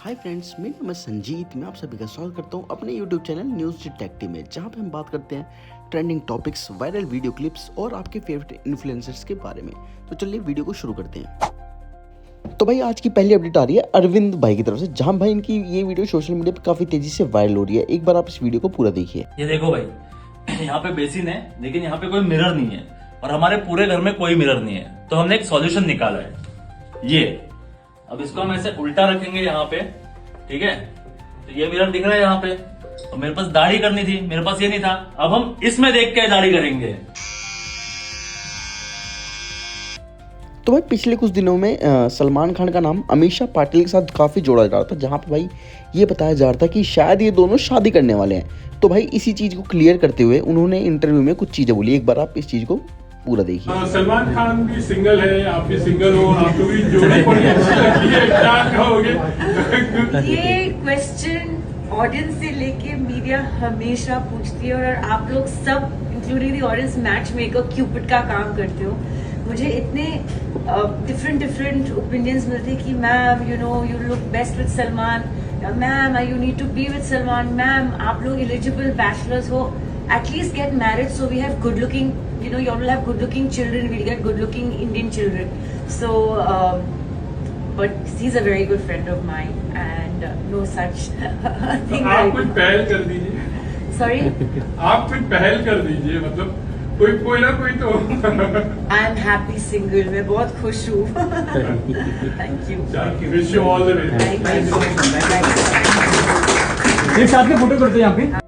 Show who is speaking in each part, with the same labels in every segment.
Speaker 1: Hi friends, मेरा नाम है संजीत। मैं आप सभी का स्वागत करता हूं अपने यूट्यूब चैनल न्यूज़ डिटेक्टिव में, जहां पे हम बात करते हैं trending topics, viral video clips और आपके फेवरेट इन्फ्लुएंसर्स के बारे में। तो चलिए वीडियो को शुरू करते हैं। तो भाई आज की पहली अपडेट आ रही है अरविंद भाई की तरफ से, जहां भाई इनकी ये वीडियो सोशल मीडिया पे काफी तेजी से वायरल हो रही है। एक बार आप इस वीडियो को पूरा देखिए।
Speaker 2: ये देखो भाई, यहाँ पे बेसिन है लेकिन यहाँ पे कोई मिरर नहीं है और हमारे पूरे घर में कोई मिरर नहीं है, तो हमने एक सॉल्यूशन निकाला है। ये अब इसको हम ऐसे उल्टा रखेंगे यहाँ पे, ठीक है। तो ये मिरर दिख रहा है यहाँ पे, और मेरे पास दाढ़ी करनी थी, मेरे पास ये नहीं था। अब हम इसमें देख के दाढ़ी करेंगे।
Speaker 1: तो भाई पिछले कुछ दिनों में सलमान खान का नाम अमीषा पाटिल के साथ काफ़ी जोड़ा जा रहा था, जहाँ पे भाई ये बताया जा रहा था कि शायद ये दोनों शादी करने वाले हैं। तो भाई इसी चीज़ को क्लियर करते हुए उन्होंने इंटरव्यू में कुछ चीज़ें बोली। एक बार आप इस चीज़ को पूरा देखिए।
Speaker 3: सलमान खान भी सिंगल है, आप भी सिंगल हो, आपको भी जोड़ी बड़ी अच्छी लगती है, क्या कहोगे?
Speaker 4: ये क्वेश्चन ऑडियंस से लेके मीडिया हमेशा पूछती है, और आप लोग सब including the audience match maker Cupid का काम करते हो। मुझे इतने डिफरेंट ओपिनियंस मिलते हैं कि ma'am you look best with Salman, ma'am you need to be with Salman, ma'am आप लोग एलिजिबल बैचलर्स हो, at least get married so we have good looking, you all will have good looking children, we'll get good looking Indian children. So but he's a very good friend of mine and no such thing.
Speaker 3: आप कुछ पहल कर दीजिए।
Speaker 4: Sorry?
Speaker 3: आप कुछ पहल कर दीजिए, मतलब कोई ना कोई तो।
Speaker 4: I am happy single, मैं बहुत खुश हूँ। Thank you.
Speaker 3: Wish you all the best.
Speaker 4: Thank you.
Speaker 5: एक साथ में फोटो करते हैं यहाँ पे।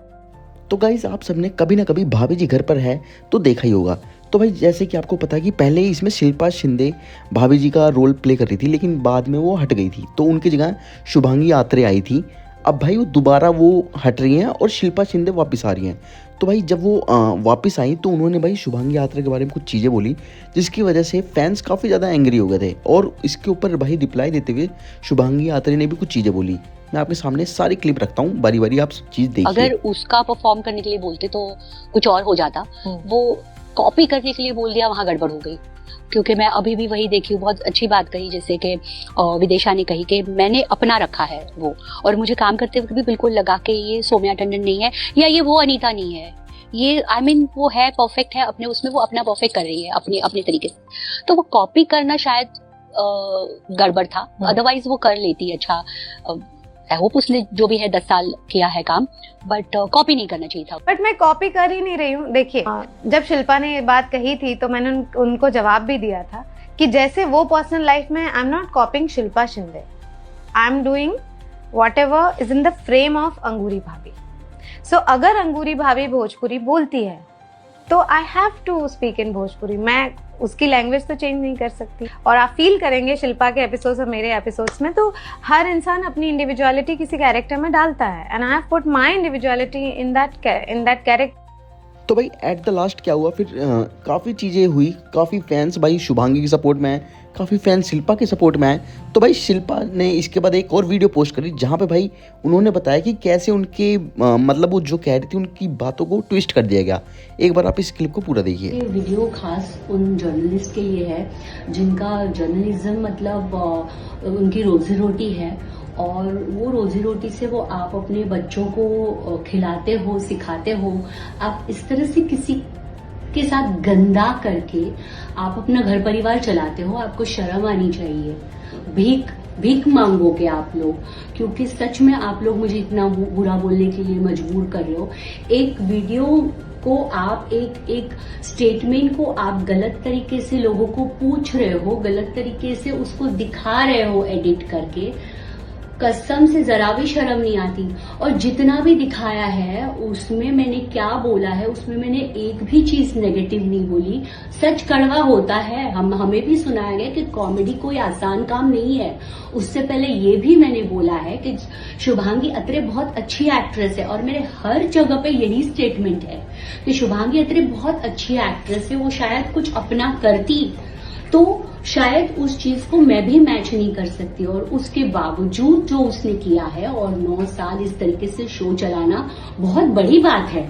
Speaker 1: तो गाइस आप सबने कभी ना कभी भाभी जी घर पर है तो देखा ही होगा। तो भाई जैसे कि आपको पता है कि पहले इसमें शिल्पा शिंदे भाभी जी का रोल प्ले कर रही थी, लेकिन बाद में वो हट गई थी, तो उनकी जगह शुभांगी आत्रे आई थी। अब भाई वो दोबारा वो हट रही हैं और शिल्पा शिंदे वापस आ रही हैं। तो भाई जब वो वापस आई तो उन्होंने भाई शुभांगी आत्रे के बारे में कुछ चीज़ें बोली, जिसकी वजह से फैंस काफ़ी ज़्यादा एंग्री हो गए थे। और इसके ऊपर भाई रिप्लाई देते हुए शुभांगी आत्रे ने भी कुछ चीज़ें बोली। मैं आपके सामने सारी क्लिप रखता हूँ, बारी बारी आप चीज देखिए।
Speaker 6: अगर उसका परफॉर्म करने के लिए बोलते तो कुछ और हो जाता, वो कॉपी करने के लिए बोल दिया, वहां गड़बड़ हो गई। क्योंकि मैं अभी भी वही देखी हूँ, बहुत अच्छी बात कही जैसे कि विदेशा ने कही कि मैंने अपना रखा है वो, और मुझे काम करते वक्त भी बिल्कुल लगा कि ये सौम्या टंडन नहीं है या ये वो अनीता नहीं है, ये I mean, वो है परफेक्ट है अपने उसमें, वो अपना परफेक्ट कर रही है अपने अपने तरीके से। तो वो कॉपी करना शायद गड़बड़ था, अदरवाइज वो कर लेती अच्छा। आई होप उसने जो भी है 10 साल किया है काम, बट कॉपी नहीं करना चाहिए था।
Speaker 7: बट मैं कॉपी कर ही नहीं रही हूँ। देखिए जब शिल्पा ने ये बात कही थी तो मैंने उनको जवाब भी दिया था कि जैसे वो पर्सनल लाइफ में I am not copying Shilpa Shinde, I am doing whatever is in the frame of Angoori Bhabhi. So अगर अंगूरी भाभी भोजपुरी बोलती है तो I have to speak in Bhojpuri. मैं उसकी लैंग्वेज तो चेंज नहीं कर सकती। और आप फील करेंगे शिल्पा के एपिसोड्स और मेरे एपिसोड्स में, तो हर इंसान अपनी इंडिविजुअलिटी किसी कैरेक्टर में डालता है, and I have put my individuality in that character.
Speaker 1: तो भाई एट द लास्ट क्या हुआ फिर, काफ़ी चीज़ें हुई। काफ़ी फैंस भाई शुभांगी के सपोर्ट में आए, काफ़ी फैंस शिल्पा के सपोर्ट में आए। तो भाई शिल्पा ने इसके बाद एक और वीडियो पोस्ट करी, जहाँ पे भाई उन्होंने बताया कि कैसे उनके मतलब वो जो कह रही थी उनकी बातों को ट्विस्ट कर दिया गया। एक बार आप इस क्लिप को पूरा देखिए।
Speaker 6: ये वीडियो खास उन जर्नलिस्ट के लिए है जिनका जर्नलिज्म मतलब उनकी रोजी रोटी है, और वो रोजी रोटी से वो आप अपने बच्चों को खिलाते हो, सिखाते हो। आप इस तरह से किसी के साथ गंदा करके आप अपना घर परिवार चलाते हो, आपको शर्म आनी चाहिए। भीख मांगोगे आप लोग, क्योंकि सच में आप लोग मुझे इतना बुरा बोलने के लिए मजबूर कर रहे हो। एक वीडियो को आप एक स्टेटमेंट को आप गलत तरीके से लोगों को पूछ रहे हो, गलत तरीके से उसको दिखा रहे हो एडिट करके। कसम से जरा भी शर्म नहीं आती। और जितना भी दिखाया है उसमें मैंने क्या बोला है, उसमें मैंने एक भी चीज नेगेटिव नहीं बोली। सच कड़वा होता है, हमें भी सुनाया गया कि कॉमेडी कोई आसान काम नहीं है। उससे पहले ये भी मैंने बोला है कि शुभांगी अत्रे बहुत अच्छी एक्ट्रेस है, और मेरे हर जगह पे यही स्टेटमेंट है कि शुभांगी अत्रे बहुत अच्छी एक्ट्रेस है। वो शायद कुछ अपना करती तो शायद उस चीज को मैं भी मैच नहीं कर सकती, और उसके बावजूद जो उसने किया है, और 9 साल इस तरीके से शो चलाना बहुत बड़ी बात है।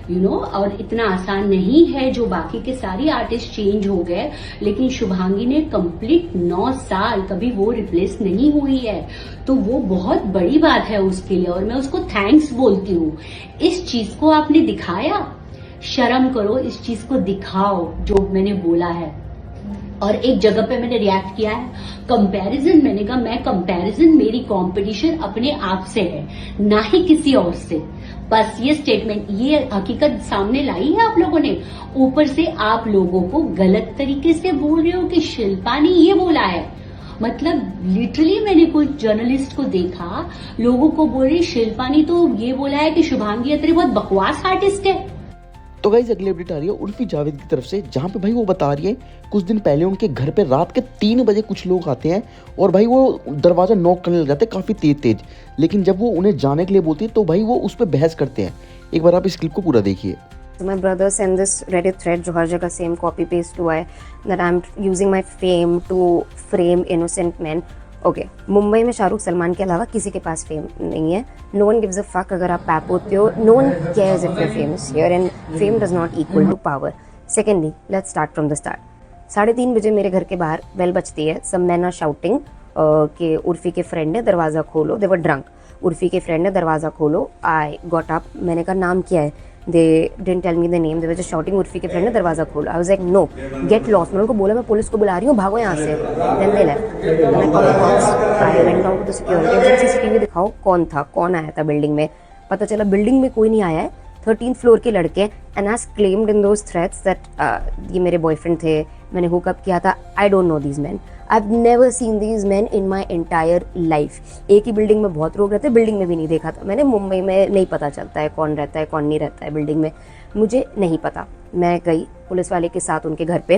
Speaker 6: और इतना आसान नहीं है जो बाकी के सारे आर्टिस्ट चेंज हो गए, लेकिन शुभांगी ने कंप्लीट 9 साल कभी वो रिप्लेस नहीं हुई है, तो वो बहुत बड़ी बात है उसके लिए और मैं उसको थैंक्स बोलती हूँ। इस चीज को आपने दिखाया, शर्म करो, इस चीज को दिखाओ जो मैंने बोला है। और एक जगह पे मैंने रिएक्ट किया है, कंपैरिजन, मैंने कहा मैं कंपैरिजन, मेरी कंपटीशन अपने आप से है, ना ही किसी और से। बस ये स्टेटमेंट, ये हकीकत सामने लाई है आप लोगों ने। ऊपर से आप लोगों को गलत तरीके से बोल रहे हो कि शिल्पा ने ये बोला है। मतलब लिटरली मैंने कोई जर्नलिस्ट को देखा, लोगों को बोल रही शिल्पा ने तो ये बोला है कि शुभांगी अत्री बहुत बकवास आर्टिस्ट है।
Speaker 1: तो गाइस अगली अपडेट आ रही है उर्फी जावेद की तरफ से, जहाँ पे भाई वो बता रही है कुछ दिन पहले उनके घर पे रात के 3 बजे कुछ लोग आते हैं और भाई वो दरवाजा नॉक करने लग जाते हैं काफ़ी तेज, लेकिन जब वो उन्हें जाने के लिए बोलती है तो भाई वो उस पर बहस करते हैं। एक बार आप इस क्लिप को पूरा देखिए।
Speaker 8: So my brother sent this Reddit thread जो हर जगह सेम कॉपी पेस्ट हुआ है, that I'm using my fame to frame innocent men. Okay, Mumbai में शाहरुख सलमान के अलावा किसी के पास फेम नहीं है। No one gives a fuck अगर आप पैप होते हो, no one cares if you famous here and fame does not equal to power. Secondly, let's start from the start. 3:30 बजे मेरे घर के बाहर बेल बजती है। सम मैन आर शाउटिंग कि उर्फी के फ्रेंड है दरवाज़ा खोलो। दे वर ड्रंक। उर्फी के फ्रेंड है दरवाज़ा खोलो। आई गॉट अप, मैंने कहा नाम क्या है? They didn't tell me the name, they were just shouting Urfi के फ्रेंड ने दरवाज़ा खोलो। I was like no, get lost. मैंने उनको बोला मैं पुलिस को बुला रही हूँ, भागो यहाँ से। Then they left. I called the cops, I went down to the security. CCTV दिखाओ कौन था, कौन आया था बिल्डिंग में। पता चला बिल्डिंग में कोई नहीं आया है, 13th फ्लोर के लड़के। And as claimed in those threats that ये मेरे बॉयफ्रेंड थे, मैंने हुकअप किया था। I don't know these man, I have never seen these man in my entire life. एक ही बिल्डिंग में बहुत लोग रहते हैं, बिल्डिंग में भी नहीं देखा था मैंने। मुंबई में नहीं पता चलता है कौन रहता है कौन नहीं रहता है बिल्डिंग में, मुझे नहीं पता। मैं गई पुलिस वाले के साथ उनके घर पे।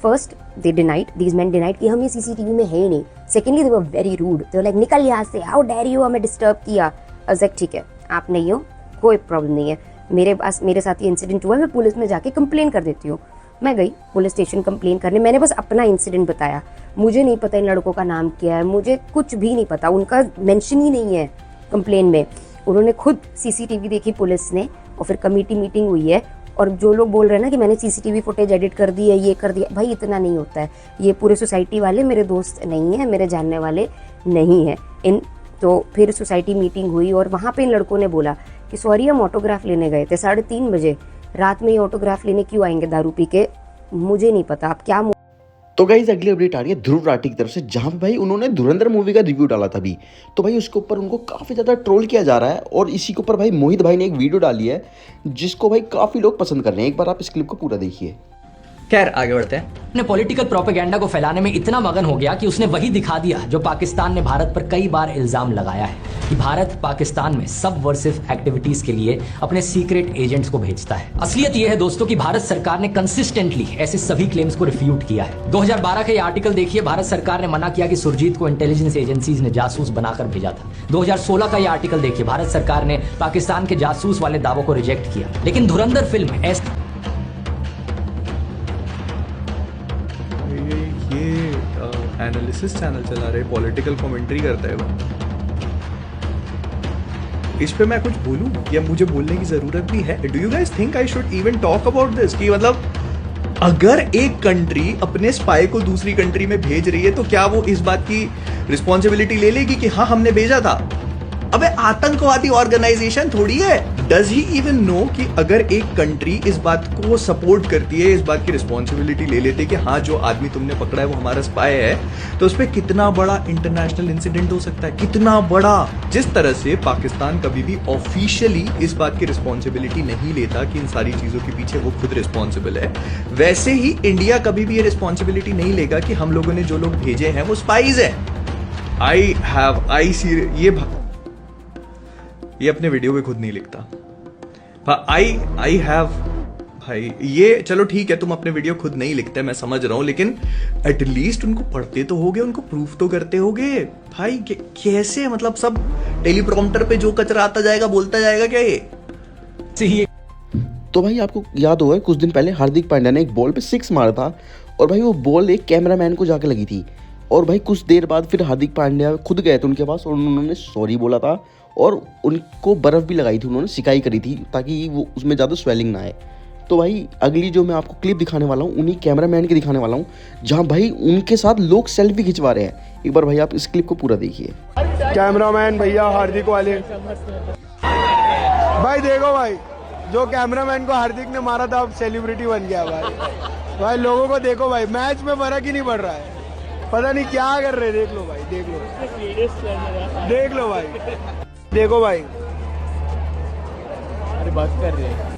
Speaker 8: First they denied, these man denied कि हम ये सीसीटीवी में है ही नहीं। Secondly they were very rude, they were like निकल यहाँ से, हाउ डेयर यू, हमें डिस्टर्ब किया। आई वाज लाइक ठीक है आप नहीं हो, कोई प्रॉब्लम नहीं है, मेरे साथ ये इंसिडेंट हुआ है, मैं पुलिस में जाके कंप्लेन कर देती हूँ। मैं गई पुलिस स्टेशन कंप्लेन करने। मैंने बस अपना इंसिडेंट बताया, मुझे नहीं पता इन लड़कों का नाम क्या है, मुझे कुछ भी नहीं पता, उनका मेंशन ही नहीं है कंप्लेन में। उन्होंने खुद सीसीटीवी देखी पुलिस ने, और फिर कमेटी मीटिंग हुई है। और जो लोग बोल रहे हैं ना कि मैंने सीसीटीवी फुटेज एडिट कर दी है, ये कर दिया, भाई इतना नहीं होता है। ये पूरे सोसाइटी वाले मेरे दोस्त नहीं हैं, मेरे जानने वाले नहीं हैं इन। तो फिर सोसाइटी मीटिंग हुई और वहाँ पे इन लड़कों ने बोला कि सॉरी हम ऑटोग्राफ लेने गए थे 3:30 बजे, रात में ये ऑटोग्राफ लेने क्यों आएंगे दारू पी के, मुझे नहीं पता। आप क्या
Speaker 1: तो गाइस अगली अपडेट आ रही है ध्रुव राठी की तरफ से, जहाँ पे भाई उन्होंने धुरंधर मूवी का रिव्यू डाला था अभी, तो भाई उसके ऊपर उनको काफ़ी ज़्यादा ट्रोल किया जा रहा है। और इसी के ऊपर भाई मोहित भाई ने एक वीडियो डाली है जिसको भाई काफ़ी लोग पसंद कर रहे हैं। एक बार आप इस क्लिप को पूरा देखिए।
Speaker 9: खैर आगे बढ़ते हैं। अपने पॉलिटिकल प्रोपेगेंडा को फैलाने में इतना मगन हो गया कि उसने वही दिखा दिया जो पाकिस्तान ने भारत पर कई बार इल्जाम लगाया है कि भारत पाकिस्तान में सबवर्सिव एक्टिविटीज के लिए अपने सीक्रेट एजेंट्स को भेजता है। असलियत यह है दोस्तों कि भारत सरकार ने कंसिस्टेंटली ऐसे सभी क्लेम्स को रिफ्यूट किया है। 2012 का ये आर्टिकल देखिए, भारत सरकार ने मना किया कि सुरजीत को इंटेलिजेंस एजेंसीज ने जासूस बनाकर भेजा था। 2016 का ये आर्टिकल देखिए, भारत सरकार ने पाकिस्तान के जासूस वाले दावों को रिजेक्ट किया। लेकिन धुरंधर फिल्म
Speaker 10: एनालिसिस चैनल चला रहे, पॉलिटिकल कमेंट्री करता है वो। इस पे मैं कुछ बोलूं या मुझे बोलने की जरूरत भी है? Do you guys think I should even talk about this? कि मतलब अगर एक कंट्री अपने स्पाई को दूसरी कंट्री में भेज रही है तो क्या वो इस बात की रिस्पॉन्सिबिलिटी ले लेगी कि हाँ हमने भेजा था? अबे आतंकवादी ऑर्गेनाइजेशन थोड़ी है। डज ही इवन नो कि अगर एक कंट्री इस बात को सपोर्ट करती है, इस बात की रिस्पॉन्सिबिलिटी ले लेते कि हाँ जो आदमी तुमने पकड़ा है वो हमारा स्पाई है, तो उस पर कितना बड़ा इंटरनेशनल इंसिडेंट हो सकता है, कितना बड़ा। जिस तरह से पाकिस्तान कभी भी ऑफिशियली इस बात की रिस्पॉन्सिबिलिटी नहीं लेता कि इन सारी चीजों के पीछे वो खुद रिस्पॉन्सिबल है, वैसे ही इंडिया कभी भी ये रिस्पॉन्सिबिलिटी नहीं लेगा कि हम लोगों ने जो लोग भेजे हैं वो स्पाइज है। ये अपने वीडियो पे खुद नहीं लिखता। आई हैव भाई, ये चलो ठीक है तुम अपने वीडियो खुद नहीं लिखते, मैं समझ रहा हूं, लेकिन एटलीस्ट उनको पढ़ते तो होगे, उनको प्रूफ तो करते होगे भाई। कैसे मतलब सब टेलीप्रॉम्प्टर पे जो कचरा आता जाएगा बोलता जाएगा क्या ये?
Speaker 1: तो भाई आपको याद होगा कुछ दिन पहले हार्दिक पांड्या ने एक बॉल पे 6 मारा था और भाई वो बॉल एक कैमरामैन को जाके लगी थी। और भाई कुछ देर बाद फिर हार्दिक पांड्या खुद गए थे उनके पास और उन्होंने सॉरी बोला था और उनको बर्फ़ भी लगाई थी, उन्होंने सिकाई करी थी ताकि वो उसमें ज़्यादा स्वेलिंग ना आए। तो भाई अगली जो मैं आपको क्लिप दिखाने वाला हूँ उन्हीं कैमरामैन की दिखाने वाला हूँ जहाँ भाई उनके साथ लोग सेल्फी खिंचवा रहे हैं। एक बार भाई आप इस क्लिप को पूरा देखिए।
Speaker 11: कैमरामैन भैया हार्दिक वाले भाई देखो भाई, जो कैमरामैन को हार्दिक ने मारा था अब सेलिब्रिटी बन गया भाई। भाई लोगों को देखो भाई, मैच में फर्क ही नहीं पड़ रहा है, पता नहीं क्या कर रहे। देख लो भाई, देख लो, देख लो भाई, देखो भाई, अरे बात कर रहे हैं।